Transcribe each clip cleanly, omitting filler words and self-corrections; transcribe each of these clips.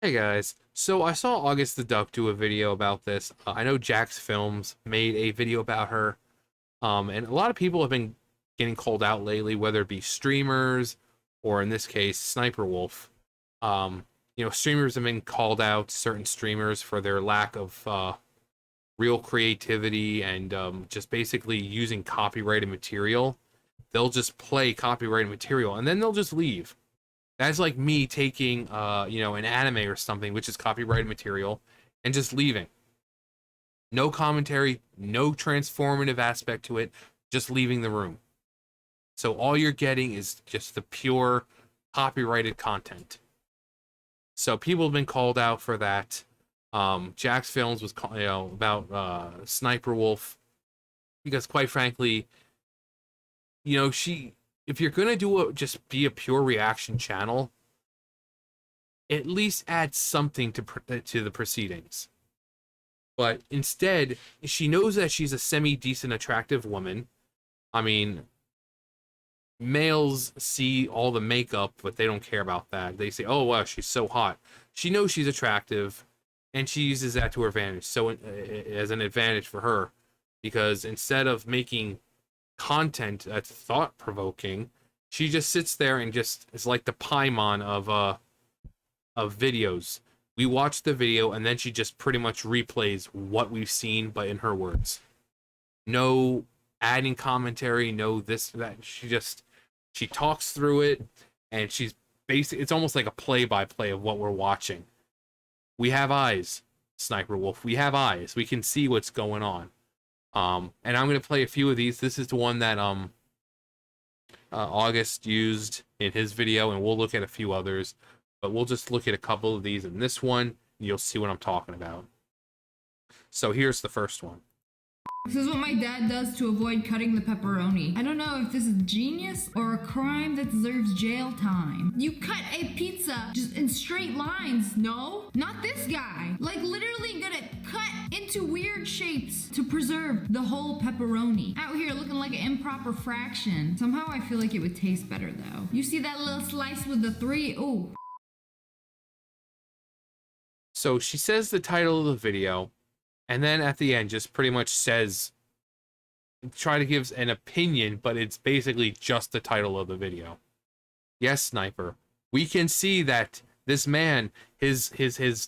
Hey guys, so I saw August the Duck do a video about this. I know Jax Films made a video about her, and a lot of people have been getting called out lately, whether it be streamers or in this case, SSniperWolf. Streamers have been called out, certain streamers, for their lack of real creativity and just basically using copyrighted material. They'll just play copyrighted material and then they'll just leave. That's like me taking, an anime or something, which is copyrighted material, and just leaving. No commentary, no transformative aspect to it, just leaving the room. So all you're getting is just the pure copyrighted content. So people have been called out for that. Jax Films was, about Sniper Wolf, because quite frankly, if you're gonna just be a pure reaction channel, at least add something to the proceedings. But instead, she knows that she's a semi-decent, attractive woman. I mean, males see all the makeup, but they don't care about that. They say, "Oh wow, she's so hot." She knows she's attractive, and she uses that to her advantage. So, as an advantage for her, because instead of making content that's thought provoking, she just sits there and just is like the Paimon of videos. We watch the video and then she just pretty much replays what we've seen, but in her words. No adding commentary, no this, that. She talks through it, and she's it's almost like a play-by-play of what we're watching. We have eyes, Sniper Wolf. We have eyes. We can see what's going on. And I'm gonna play a few of these. This is the one that August used in his video, and we'll look at a few others, but we'll just look at a couple of these in this one, and you'll see what I'm talking about. So here's the first one. This is what my dad does to avoid cutting the pepperoni. I don't know if this is genius or a crime that deserves jail time. You cut a pizza just in straight lines. No, not this guy. Like literally gonna cut into weird shapes to preserve the whole pepperoni. Out here looking like an improper fraction. Somehow I feel like it would taste better though. You see that little slice with the 3? Ooh. So she says the title of the video, and then at the end just pretty much says, try to give an opinion, but it's basically just the title of the video. Yes, Sniper, we can see that this man, his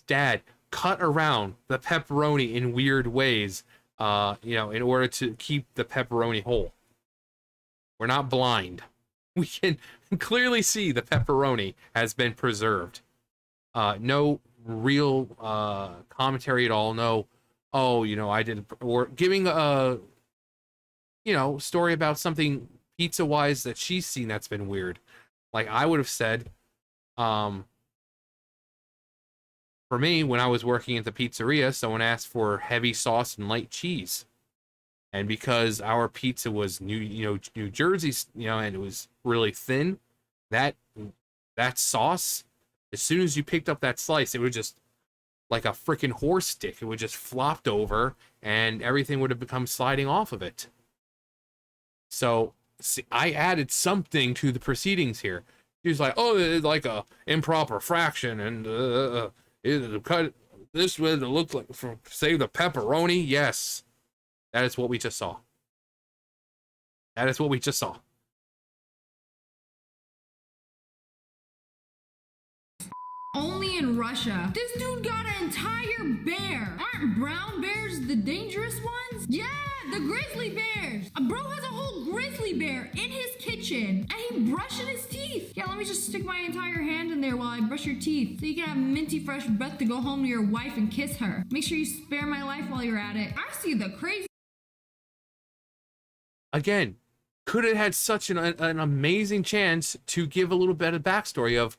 dad, cut around the pepperoni in weird ways, in order to keep the pepperoni whole. We're not blind. We can clearly see the pepperoni has been preserved. No real commentary at all. No, oh, I did, or giving a, story about something pizza-wise that she's seen that's been weird. Like I would have said, for me, when I was working at the pizzeria, someone asked for heavy sauce and light cheese. And because our pizza was New Jersey, and it was really thin, that sauce, as soon as you picked up that slice, it would just, like a freaking horse stick, it would just flopped over and everything would have become sliding off of it. So see, I added something to the proceedings here. He was like, "Oh, it's like a improper fraction, and it cut this way to look like for save the pepperoni." Yes, that is what we just saw. That is what we just saw. Only in Russia. This dude got an entire bear. Aren't brown bears the dangerous ones? Yeah, the grizzly bears. A bro has a whole grizzly bear in his kitchen, and he brushing his teeth. Yeah, let me just stick my entire hand in there while I brush your teeth, so you can have minty fresh breath to go home to your wife and kiss her. Make sure you spare my life while you're at it. I see the crazy. Again, could have had such an amazing chance to give a little bit of backstory of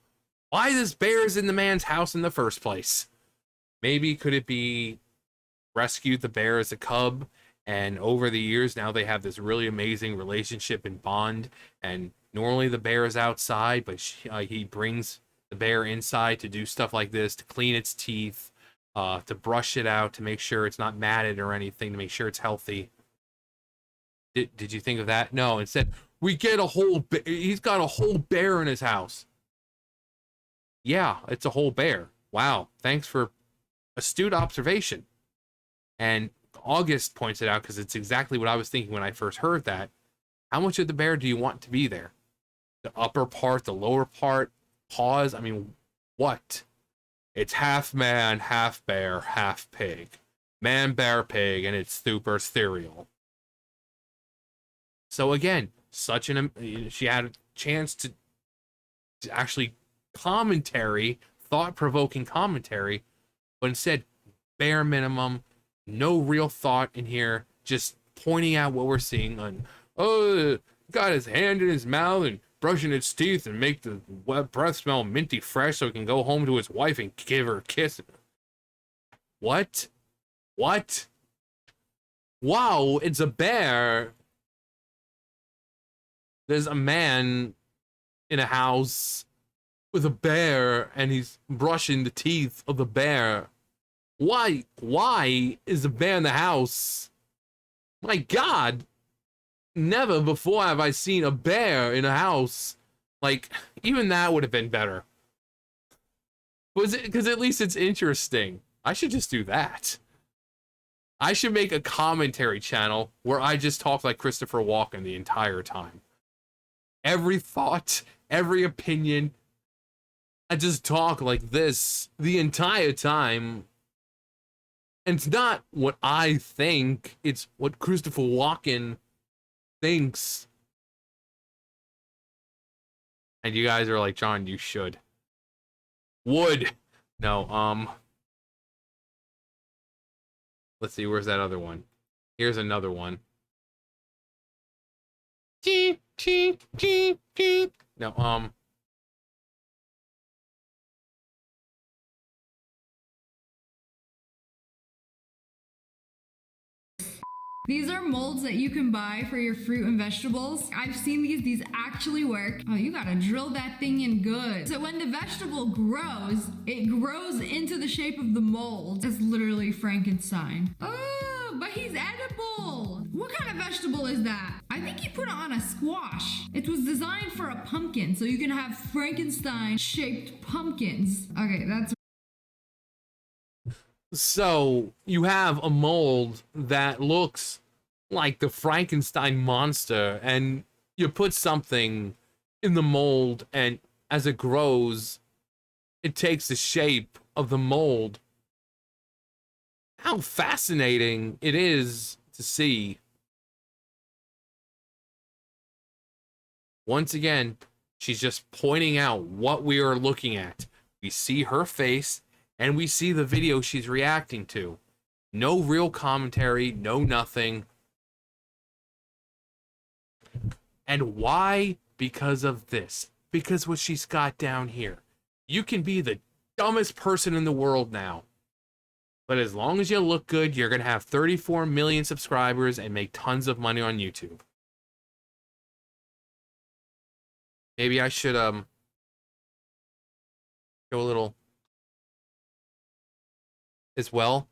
why this bear is in the man's house in the first place. Maybe could it be rescued the bear as a cub, and over the years now they have this really amazing relationship and bond, and normally the bear is outside, but he brings the bear inside to do stuff like this, to clean its teeth, to brush it out, to make sure it's not matted or anything, to make sure it's healthy. Did you think of that? No, instead we get he's got a whole bear in his house. Yeah, it's a whole bear. Wow, thanks for astute observation. And August points it out because it's exactly what I was thinking when I first heard that. How much of the bear do you want to be there? The upper part, the lower part, paws? I mean, what? It's half man, half bear, half pig. Man, bear, pig, and it's super ethereal. So again, she had a chance to actually commentary, thought-provoking commentary, but instead, bare minimum, no real thought in here, just pointing out what we're seeing on, oh, got his hand in his mouth and brushing its teeth and make the breath smell minty fresh so he can go home to his wife and give her a kiss. What? What? Wow, it's a bear. There's a man in a house with a bear and he's brushing the teeth of the bear. Why is the bear in the house? My God, never before have I seen a bear in a house. Like, even that would have been better. Because at least it's interesting. I should just do that. I should make a commentary channel where I just talk like Christopher Walken the entire time. Every thought, every opinion, I just talk like this the entire time. And it's not what I think, it's what Christopher Walken thinks. And you guys are like, John, you should. Would. No, let's see, where's that other one? Here's another one. No, These are molds that you can buy for your fruit and vegetables. I've seen these actually work. Oh, you gotta drill that thing in good. So when the vegetable grows, it grows into the shape of the mold. It's literally Frankenstein. Oh, but he's edible. What kind of vegetable is that? I think you put it on a squash. It was designed for a pumpkin, so you can have Frankenstein-shaped pumpkins. Okay, that's... So, you have a mold that looks like the Frankenstein monster, and you put something in the mold, and as it grows, it takes the shape of the mold. How fascinating it is to see. Once again, she's just pointing out what we are looking at. We see her face, and we see the video she's reacting to. No real commentary, no nothing. And why? Because of this. Because what she's got down here. You can be the dumbest person in the world now. But as long as you look good, you're going to have 34 million subscribers and make tons of money on YouTube. Maybe I should, show a little... as well.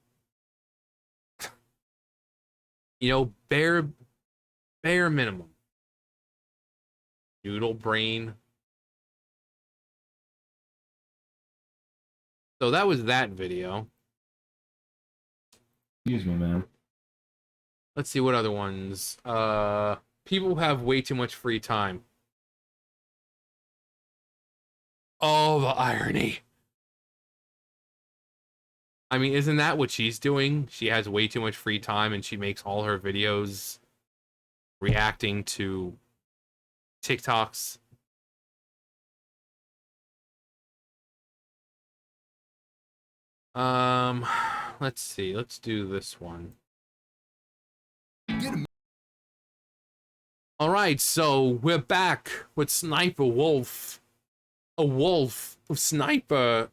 You know, bare minimum. Noodle brain. So that was that video. Excuse me, man. Let's see what other ones. People have way too much free time. Oh, the irony. I mean, isn't that what she's doing? She has way too much free time and she makes all her videos reacting to TikToks. Let's see. Let's do this one. All right, so we're back with SSSniperWolf. A wolf of sniper.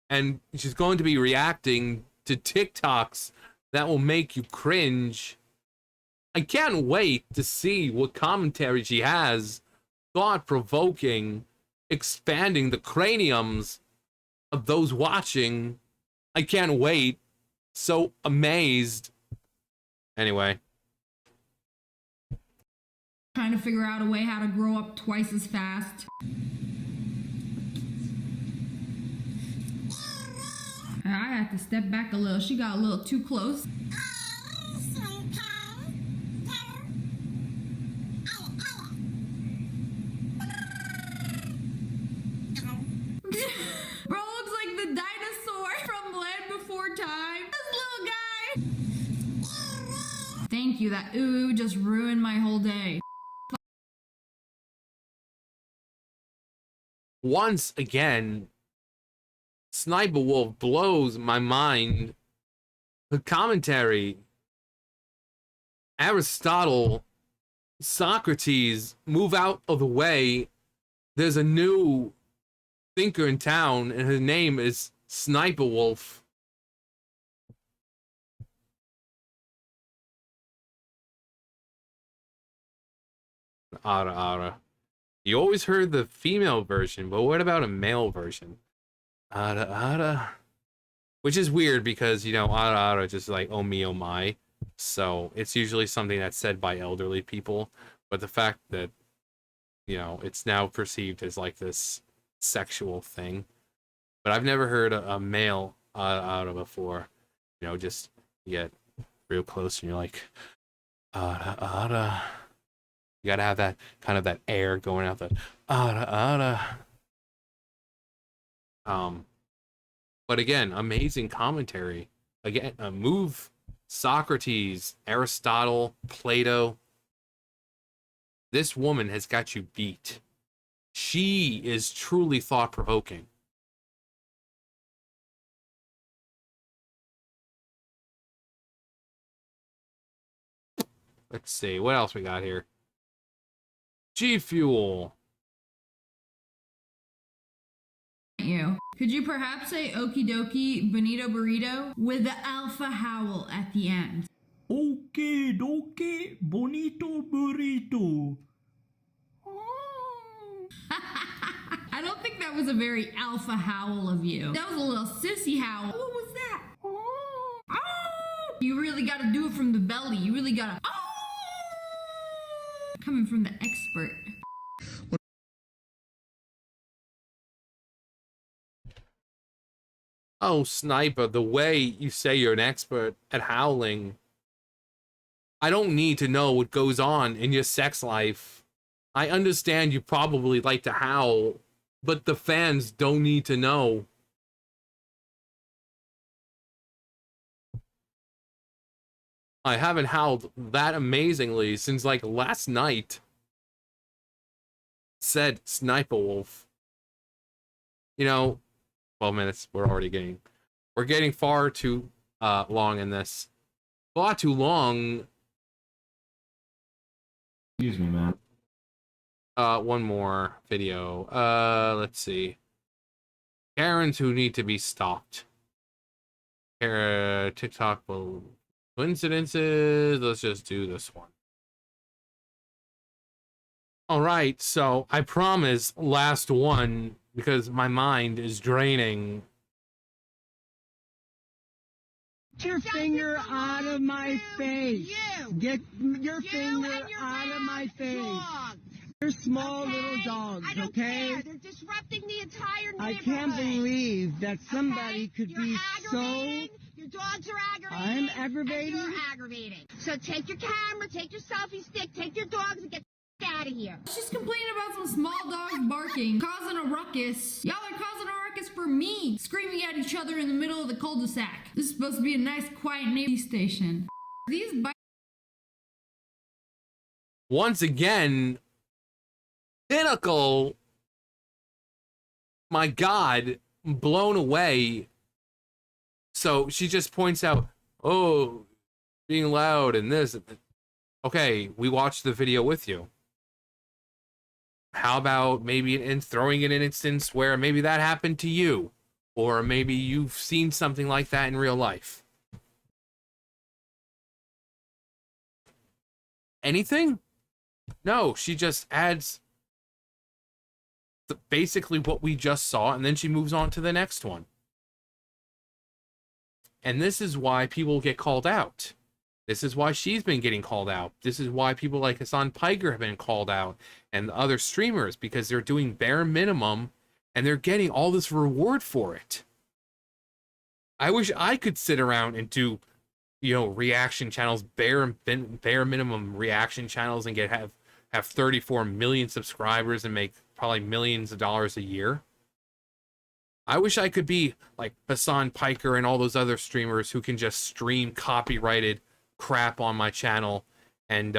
And she's going to be reacting to TikToks that will make you cringe. I can't wait to see what commentary she has. Thought-provoking, expanding the craniums of those watching. I can't wait. So amazed. Anyway. Trying to figure out a way how to grow up twice as fast. I had to step back a little. She got a little too close. Bro looks like the dinosaur from Land Before Time. This little guy. Thank you. That ooh just ruined my whole day. Once again, Sniper Wolf blows my mind. The commentary, Aristotle, Socrates, move out of the way. There's a new thinker in town, and his name is Sniper Wolf. Ara. You always heard the female version, but what about a male version? Ara. Which is weird because, you know, ara just like, oh me, oh my. So it's usually something that's said by elderly people. But the fact that, you know, it's now perceived as like this sexual thing. But I've never heard a male ara before. You know, just you get real close and you're like, ara. You gotta have that kind of that air going out, that ara. But again, amazing commentary. Again, move Socrates, Aristotle, Plato. This woman has got you beat. She is truly thought-provoking. Let's see, what else we got here? G Fuel. You. Could you perhaps say okie dokie bonito burrito with the alpha howl at the end? Okie dokie bonito burrito. I don't think that was a very alpha howl of you. That was a little sissy howl. What was that? You really gotta do it from the belly. You really gotta. Coming from the expert. Oh, Sniper, the way you say you're an expert at howling. I don't need to know what goes on in your sex life. I understand you probably like to howl, but the fans don't need to know. I haven't howled that amazingly since like last night, said Sniper Wolf. You know, 12 minutes, we're getting far too long in this. Far too long. Excuse me, man. One more video. Let's see. Karens who need to be stopped. TikTok will coincidences. Let's just do this one. All right, so I promise last one because my mind is draining. Get your finger out of my face. Get your finger out of my face. They're small little dogs, okay? They're disrupting the entire neighborhood. I can't believe that somebody could be so... Your dogs are aggravating. I'm aggravating? You're aggravating. So take your camera, take your selfie stick, take your dogs and get out of here. She's complaining about some small dogs barking, causing a ruckus. Y'all are causing a ruckus for me, screaming at each other in the middle of the cul-de-sac. This is supposed to be a nice, quiet neighborhood station. These Once again, pinnacle. My God, blown away. So she just points out, oh, being loud and this. Okay, we watched the video with you. How about maybe in throwing in an instance where maybe that happened to you? Or maybe you've seen something like that in real life? Anything? No, she just adds basically what we just saw, and then she moves on to the next one. And this is why people get called out. This is why she's been getting called out. This is why people like Hassan Piker have been called out and other streamers, because they're doing bare minimum and they're getting all this reward for it. I wish I could sit around and do, reaction channels, bare minimum reaction channels, and have 34 million subscribers and make probably millions of dollars a year. I wish I could be like Hassan Piker and all those other streamers who can just stream copyrighted crap on my channel and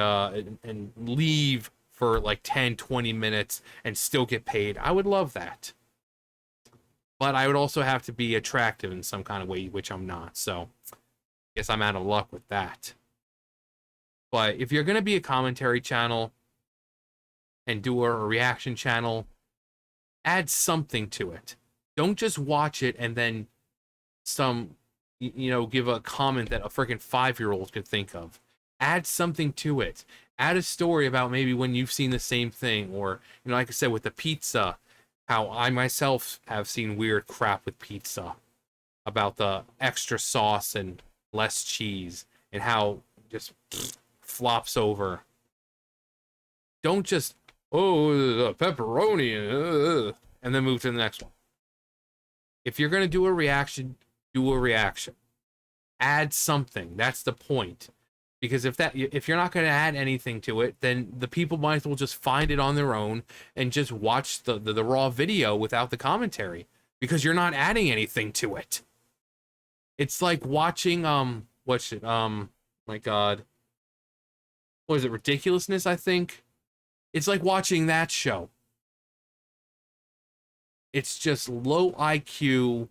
leave for like 10, 20 minutes and still get paid. I would love that. But I would also have to be attractive in some kind of way, which I'm not. So I guess I'm out of luck with that. But if you're going to be a commentary channel and do a reaction channel, add something to it. Don't just watch it and then give a comment that a freaking 5-year-old could think of. Add something to it. Add a story about maybe when you've seen the same thing, or, like I said, with the pizza, how I myself have seen weird crap with pizza about the extra sauce and less cheese and how just flops over. Don't just, the pepperoni, and then move to the next one. If you're going to do a reaction, do a reaction. Add something. That's the point. Because if you're not going to add anything to it, then the people might as well just find it on their own and just watch the raw video without the commentary, because you're not adding anything to it. It's like watching my God, what is it, Ridiculousness, I think? It's like watching that show. It's just low IQ,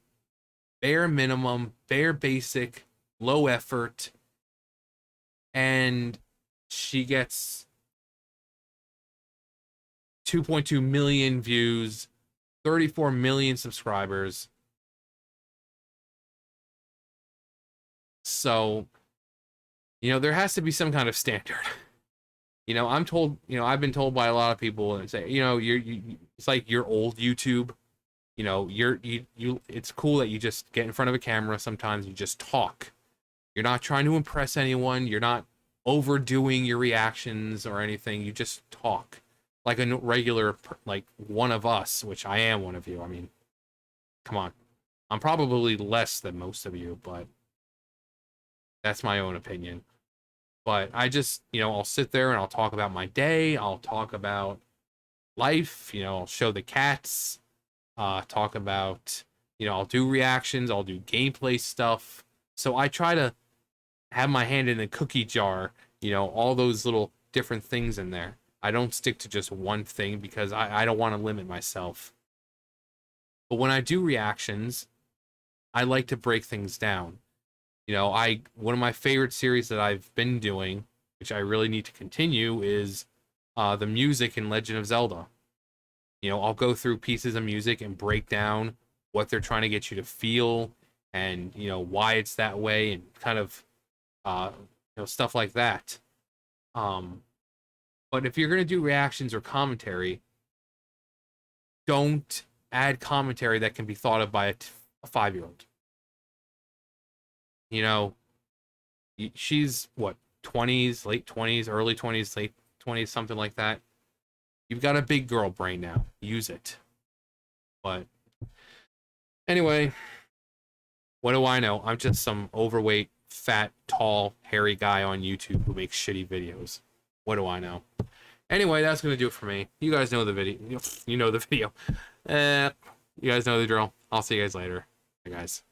bare minimum, bare basic, low effort. And she gets 2.2 million views, 34 million subscribers. So, there has to be some kind of standard. I'm told, I've been told by a lot of people and say, it's like your old YouTube. It's cool that you just get in front of a camera. Sometimes you just talk. You're not trying to impress anyone. You're not overdoing your reactions or anything. You just talk like a regular, like one of us, which I am one of you. I mean, come on. I'm probably less than most of you, but that's my own opinion. But I just, I'll sit there and I'll talk about my day. I'll talk about life. I'll show the cats. Talk about, I'll do reactions. I'll do gameplay stuff. So I try to have my hand in the cookie jar, all those little different things in there. I don't stick to just one thing because I don't want to limit myself. But when I do reactions, I like to break things down. One of my favorite series that I've been doing, which I really need to continue, is the music in Legend of Zelda. I'll go through pieces of music and break down what they're trying to get you to feel and, why it's that way and kind of, stuff like that. But if you're going to do reactions or commentary, don't add commentary that can be thought of by a 5-year-old. She's what, 20s, late 20s, early 20s, late 20s, something like that. You've got a big girl brain now. Use it. But anyway, what do I know? I'm just some overweight, fat, tall, hairy guy on YouTube who makes shitty videos. What do I know? Anyway, that's going to do it for me. You guys know the video. You know the video. You guys know the drill. I'll see you guys later. Bye, guys.